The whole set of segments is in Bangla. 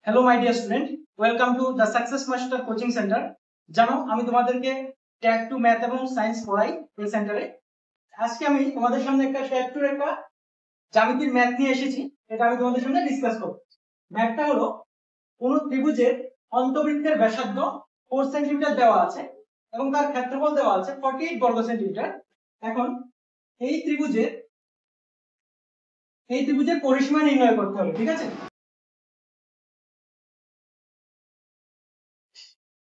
Hello my dear student, welcome to the success master coaching centre. জানো আমি তোমাদেরকে ট্যাগ টু ম্যাথ এবং সায়েন্স পড়াই এই সেন্টারে। আজকে আমি তোমাদের সামনে একটা ট্যাগ টু একটা জ্যামিতির ম্যাথ নিয়ে এসেছি। এটা আমি তোমাদের সামনে ডিসকাস করব। ম্যাথটা হলো কোন ত্রিভুজের অন্তবৃত্তের ব্যাসার্ধ 4 সেন্টিমিটার দেওয়া আছে এবং তার ক্ষেত্রফল দেওয়া আছে 48 বর্গ সেন্টিমিটার। এখন এই ত্রিভুজের পরিসীমা নির্ণয় করতে হবে, ঠিক আছে?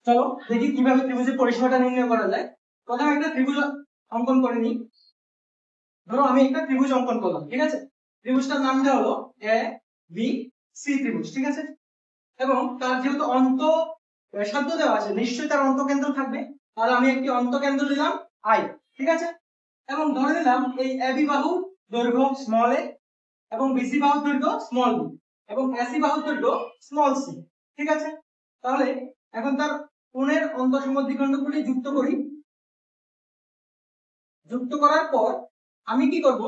চলো দেখি কিভাবে ত্রিভুজের পরিসীমাটা নির্ণয় করা যায়। প্রথমে একটা ত্রিভুজ অঙ্কন করে নিই। ধরো আমি একটা ত্রিভুজ অঙ্কন করলাম, ঠিক আছে? ত্রিভুজটার নামটা হলো এ বি সি ত্রিভুজ, ঠিক আছে? এবং তার যেহেতু ব্যাসার্ধ দেওয়া আছে, নিশ্চয়ই তার অন্তকেন্দ্র থাকবে। আর আমি একটি অন্তকেন্দ্র দিলাম আই, ঠিক আছে? এবং ধরে নিলাম এই এবি বাহুর দৈর্ঘ্য স্মল এ এবং বিসি বাহুর দৈর্ঘ্য স্মল বি এবং এসি বাহুর দৈর্ঘ্য স্মল সি, ঠিক আছে? তাহলে এখন তার কোণের অন্তঃসমদ্বিখণ্ডগুলি যুক্ত করি। যুক্ত করার পর আমি কি করব,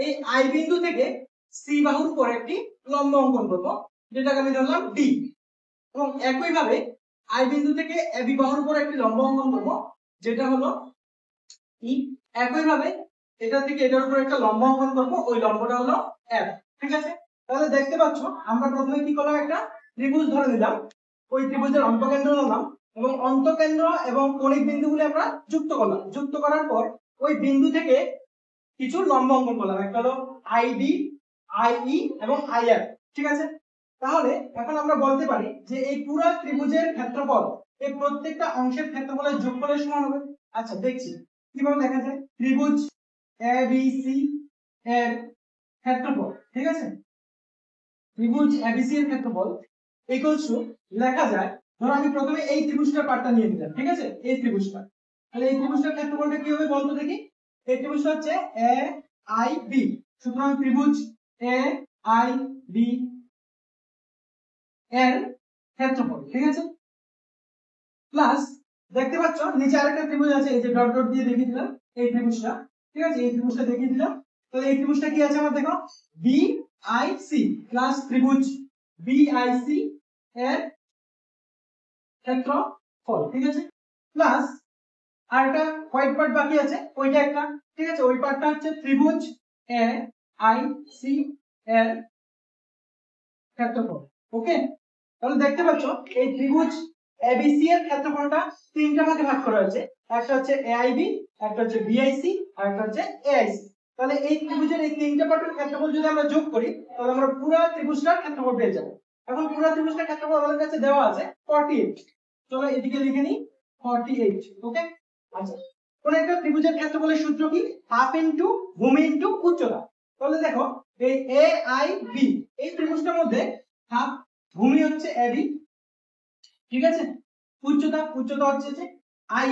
এই আই বিন্দু থেকে সি বাহুর উপর একটি লম্ব অঙ্কন করব, যেটাকে আমি ধরলাম ডি। এবং একই ভাবে আই বিন্দু থেকে এবি বাহুর উপর একটি লম্ব অঙ্কন করব, যেটা হলো ই। একই ভাবে এটা থেকে এটার উপর একটা লম্ব অঙ্কন করব, ওই লম্বটা হলো এফ, ঠিক আছে? তাহলে দেখতে পাচ্ছ আমরা প্রথমে কি করলাম, একটা ত্রিভুজ ধরে নিলাম, ওই ত্রিভুজের অন্তকেন্দ্র নিলাম এবং অন্তকেন্দ্র এবং কৌণিক বিন্দুগুলি আমরা যুক্ত করলাম। যুক্ত করার পর ওই বিন্দু থেকে কিছু লম্ব অঙ্কন করলাম, একটা হলো আইডি, আইই এবং আইএফ, ঠিক আছে? তাহলে এখন আমরা বলতে পারি যে এই পুরো ত্রিভুজের ক্ষেত্রফল এই প্রত্যেকটা অংশের ক্ষেত্রফলের যোগফলের সমান হবে। আচ্ছা দেখছি কিভাবে দেখা যায়। ত্রিভুজ এ বি সি এর ক্ষেত্রফল, ঠিক আছে? ত্রিভুজ এবিসি এর ক্ষেত্রফল ইকুয়ালস টু লেখা যায়, ধরো আমি প্রথমে এই ত্রিভুজটার পার্টটা নিয়ে নিলাম, ঠিক আছে? এই ত্রিভুজটা, তাহলে এই ত্রিভুজটার ক্ষেত্রফলটা কি হবে বলতো দেখি। এই ত্রিভুজটা হচ্ছে এ আই বি, সুতরাং ত্রিভুজ এ আই বি এর ক্ষেত্রফল, ঠিক আছে? প্লাস দেখতে পাচ্ছ নিচে আরেকটা ত্রিভুজ আছে, এই যে ডট ডট দিয়ে দেখিয়ে দিলাম এই ত্রিভুজটা, ঠিক আছে? এই ত্রিভুজটা দেখিয়ে দিলাম। তো এই ত্রিভুজটা কি আছে আমার দেখো, বি আই সি প্লাস ত্রিভুজ বি আই সি এর ক্ষেত্রফল, ঠিক আছে? প্লাস আরেকটা হোয়াইট পার্ট বাকি আছে, ওইটা একটা, ঠিক আছে? ওই পার্টটা হচ্ছে ত্রিভুজ এ আই সি এর ক্ষেত্রফল। ওকে, তাহলে দেখতে পাচ্ছ এই ত্রিভুজ এবিসি এর ক্ষেত্রফলটা তিনটা ভাগে ভাগ করা হয়েছে। একটা হচ্ছে এআইবি, একটা হচ্ছে বিআইসি আর একটা হচ্ছে এআইসি। তাহলে এই ত্রিভুজের এই তিনটা পার্টের ক্ষেত্রফল যদি আমরা যোগ করি, তাহলে আমরা পুরো ত্রিভুজটার ক্ষেত্রফল পেয়ে যাব। এখন পুরো ত্রিভুজটার ক্ষেত্রফল আমাদের কাছে দেওয়া আছে 48। চলো এদিকে লিখে নিই 48। ওকে, আচ্ছা, কোন একটা ত্রিভুজের ক্ষেত্রফলের সূত্র কি? হাফ ইনটু ভূমি ইনটু উচ্চতা। তাহলে দেখো এই এ আই বি এই ত্রিভুজটার মধ্যে হাফ ভূমি হচ্ছে এবি, ঠিক আছে? উচ্চতা হচ্ছে যে আই,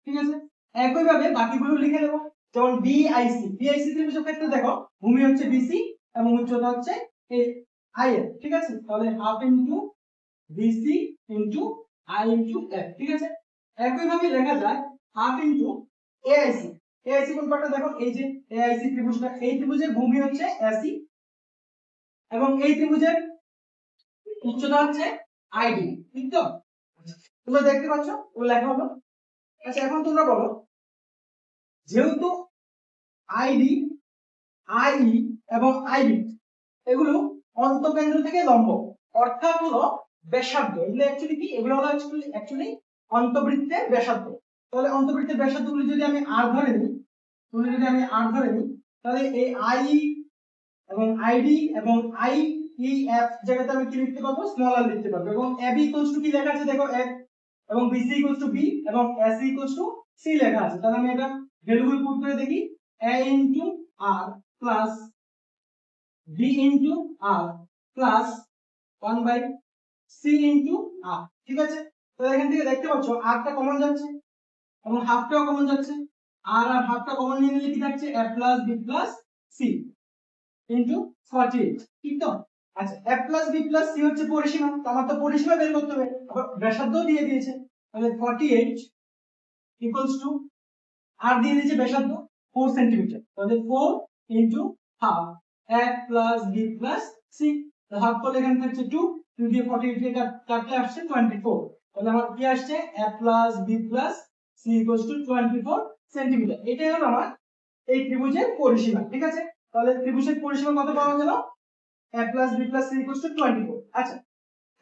ঠিক আছে? একই ভাবে বাকিগুলো লিখে দেবো, যেমন বিআইসি ত্রিভুজের ক্ষেত্রে দেখো ভূমি হচ্ছে বিসি এবং উচ্চতা হচ্ছে এই আই এর, ঠিক আছে? তাহলে half into BC into I into F, ঠিক আছে? একই ভাবে লেখা যায় হাফ ইনটু এআইসি। এআইসি কোন পার্টটা দেখো, এই যে এআইসি ত্রিভুজটা, এই ত্রিভুজের ভূমি হচ্ছে এসি এবং এই ত্রিভুজের উচ্চতা হচ্ছে আইডি, ঠিক তো? তোমরা দেখতে পাচ্ছ ও লেখা হলো। আচ্ছা এখন তোমরা বলো, যেহেতু আইডি, আইই এবং আইবি এগুলো অন্তকেন্দ্র থেকে লম্ব, অর্থাৎ হলো ব্যাসার্ধ। এগুলো অ্যাকচুয়ালি কি, এগুলো হলো অ্যাকচুয়ালি অন্তবৃত্তের ব্যাসার্ধ। তাহলে অন্তবৃত্তের ব্যাসার্ধগুলো যদি আমি আর ধরে নিই, তাহলে এই আই এবং আইডি এবং আই ই এফ জায়গাতে আমি কি লিখতে পারবো, স্মল আর লিখতে পারবো। এবং এবি ইকুয়ালস টু কি লেখা আছে দেখো, এফ, এবং বিসি ইকুয়ালস টু বি এবং এসি ইকুয়ালস টু সি লেখা আছে। তাহলে আমি এটা ভ্যালুগুলো পুট করে দেখি, a into r plus b into r plus 1 by c into r, ঠিক আছে? তো এখান থেকে দেখতে পাচ্ছ আরটা কমন যাচ্ছে এবং হাফটাও কমন যাচ্ছে। আর আর হাফটা কমন নিয়ে নিলে কি থাকছে, a plus B plus C into 48, ঠিক তো? আচ্ছা a plus B plus C হচ্ছে পরিসীমা, তো আমার তো পরিসীমা বের করতে হবে, আবার ব্যাসার্ধও দিয়ে দিয়েছে। তাহলে 48 ইকুয়ালস টু আর দিয়ে দিয়েছে ব্যাসার্ধ 4 সেন্টিমিটার, তাহলে 4 into half a plus B plus C. ভাগফল এখানে থাকছে 2, 2 দিয়ে 48 কে কাটলে আসছে 24। তাহলে আমার কি আসছে a plus b plus c equals to 24 centimetre. এটাই হলো আমার এই ত্রিভুজের পরিসীমা। ঠিক আছে, তাহলে ত্রিভুজের পরিসীমা কত পাওয়া গেল? a plus b plus c equals to 24। আচ্ছা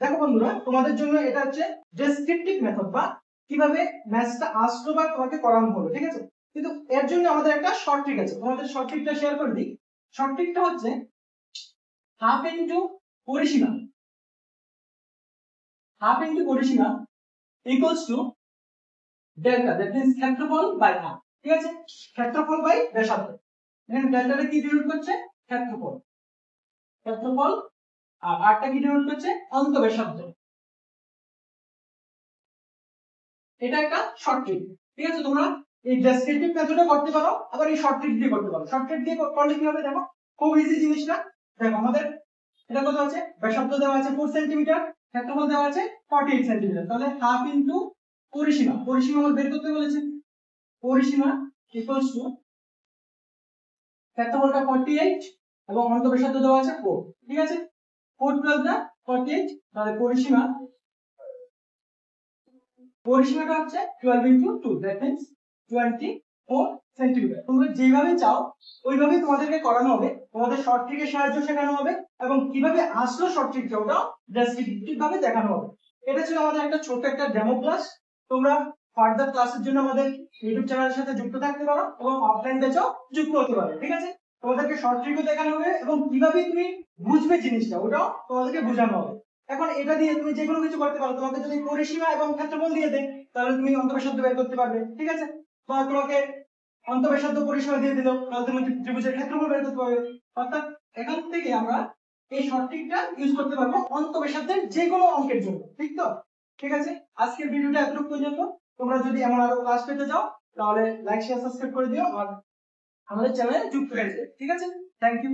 দেখো বন্ধুরা, তোমাদের জন্য এটা হচ্ছে ডেসক্রিপটিভ মেথড বা কিভাবে ম্যাথটা আসলো বা তোমাকে করানো হলো। ঠিক আছে, কিন্তু এর জন্য আমাদের একটা শর্ট ট্রিক আছে, তোমাদের শর্ট ট্রিকটা শেয়ার করে দিই। শর্ট ট্রিকটা হচ্ছে হাফ ইনটু পরিসীমা, হাফ ইনটু পরিসীমা equals to delta, that means ক্ষেত্রফল বাই হাফ। ঠিক আছে, ক্ষেত্রফল বাই ব্যাসার্ধ। এখানে ডেল্টাটা কি ডিনোট করছে? ক্ষেত্রফল, ক্ষেত্রফল, আর আরটা কি ডিনোট করছে? অন্তঃব্যাসার্ধ। এটা একটা শর্ট ট্রিক। ঠিক আছে, তোমরা এই ডেসক্রিপটিভ মেথডে করতে পারো, আবার এই শর্ট ট্রিক দিয়ে করতে পারো। শর্ট ট্রিক দিয়ে করলে কি হবে দেখো, খুব ইজি জিনিসটা। দেখো আমাদের এটা কত আছে? ব্যাসার্ধ দেওয়া আছে 4 সেন্টিমিটার, ক্ষেত্রফল দেওয়া আছে 48 সেন্টিমিটার। তাহলে হাফ ইনটু পরিসীমা, পরিসীমা আমরা বের করতে বলেছে। পরিসীমা ইকুয়ালস টু ক্ষেত্রফলটা 48 এবং অন্তঃব্যাসার্ধ দেওয়া আছে 4। ঠিক আছে, 4 প্লাস দা 48, তাহলে পরিসীমা, পরিসীমাটা হচ্ছে 12 ইনটু 2, দ্যাট মিন্স 24 সেন্টিমিটার। তোমরা যেভাবে চাও ওইভাবেই তোমাদেরকে করানো হবে, তোমাদের শর্ট ট্রিকের সাহায্য শেখানো হবে এবং কিভাবে আসলো শর্ট ট্রিকটা ওটাও ডেসক্রিপটিভ ভাবে দেখানো হবে। এটা ছিল আমাদের একটা ছোট একটা ডেমো ক্লাস। তোমরা ফার্দার ক্লাসের জন্য আমাদের ইউটিউব চ্যানেলের সাথে যুক্ত থাকতে পারো এবং অফলাইন ব্যাচেও যুক্ত হতে পারো। ঠিক আছে, তোমাদেরকে শর্ট ট্রিকও দেখানো হবে এবং কিভাবে তুমি বুঝবে জিনিসটা ওটাও তোমাদেরকে বোঝানো হবে। এখন এটা দিয়ে তুমি যে কোনো কিছু করতে পারো। তোমাকে যদি পরিসীমা এবং ক্ষেত্রফল দিয়ে দেয় তাহলে তুমি অন্তঃব্যাসার্ধ বের করতে পারবে। ঠিক আছে, বা তোমাকে অন্তঃব্যাসার্ধ পরিসীমা দিয়ে দিল তাহলে তুমি ত্রিভুজের ক্ষেত্রফল বের করতে পারবে। অর্থাৎ এখান থেকে আমরা এই শর্ট ট্রিকটা ইউজ করতে পারবো অন্তঃব্যাসার্ধের যে কোনো অঙ্কের জন্য। ঠিক তো? ঠিক আছে, আজকের ভিডিওটা এতটুকু পর্যন্ত। তোমরা যদি এমন আরো ক্লাস পেতে চাও তাহলে লাইক শেয়ার সাবস্ক্রাইব করে দিও আর আমাদের চ্যানেলে যুক্ত হয়ে যাও। ঠিক আছে, থ্যাংক ইউ।